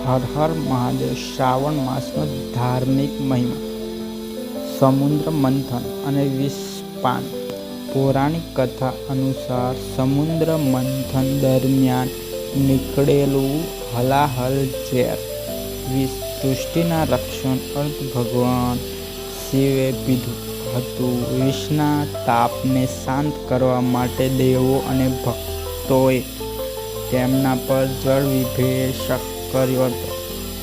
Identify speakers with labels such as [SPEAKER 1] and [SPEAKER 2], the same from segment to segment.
[SPEAKER 1] હર હર મહાદેવ. શ્રાવણ માસનો ધાર્મિક મહિમા. સમુદ્ર મંથન અને વિષપાન. પૌરાણિક કથા અનુસાર સમુદ્ર મંથન દરમિયાન નીકળેલું હલાહલ ઝેર વિષ સૃષ્ટિના રક્ષણ અર્થ ભગવાન શિવે પીધું હતું. વિષના તાપને શાંત કરવા માટે દેવો અને ભક્તોએ તેમના પર જળાભિષેક કર્યો હતો.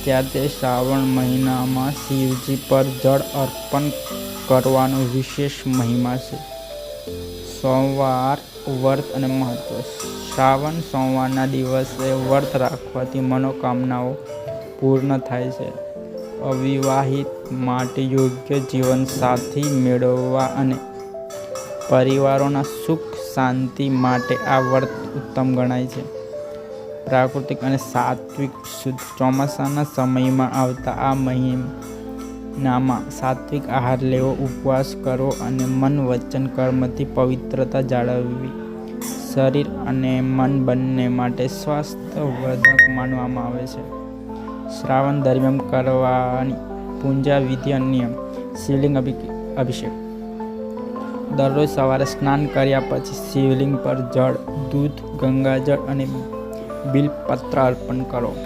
[SPEAKER 1] ત્યારથી શ્રાવણ મહિનામાં શિવજી પર જળ અર્પણ કરવાનો વિશેષ મહિમા છે. સોમવાર વ્રત અને મહત્વ. શ્રાવણ સોમવારના દિવસે વ્રત રાખવાથી મનોકામનાઓ પૂર્ણ થાય છે. અવિવાહિત માટે યોગ્ય જીવનસાથી મેળવવા અને પરિવારોના સુખ શાંતિ માટે આ વ્રત ઉત્તમ ગણાય છે. પ્રાકૃતિક અને સાત્વિક શુદ્ધ. ચોમાસાના સમયમાં આવતા આ મહિનામાં સાત્વિક આહાર લેવો, ઉપવાસ કરવો અને મન વચન કર્મથી પવિત્રતા જાળવવી શરીર અને મન બંને માટે સ્વાસ્થ્યવર્ધક માનવામાં આવે છે. શ્રાવણ દરમિયાન કરવાની પૂજા વિધિ અને નિયમ. શિવલિંગ અભિષેક. દરરોજ સવારે સ્નાન કર્યા પછી શિવલિંગ પર જળ, દૂધ, ગંગાજળ અને બિલ્વપત્ર અર્પણ કરો.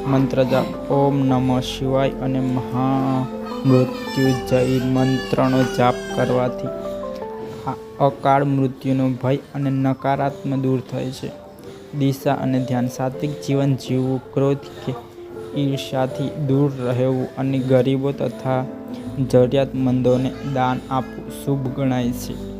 [SPEAKER 1] મંત્ર જાપ. ઓમ નમઃ શિવાય અને મહામૃત્યુંજય મંત્રનો જાપ કરવાથી અકાળ મૃત્યુનો ભય અને નકારાત્મક દૂર થાય છે. દિશા અને ધ્યાન. સાત્વિક જીવન જીવવું, ક્રોધ કે ઈર્ષ્યાથી દૂર રહેવું અને ગરીબો તથા જરૂરિયાતમંદોને દાન આપવું શુભ ગણાય છે.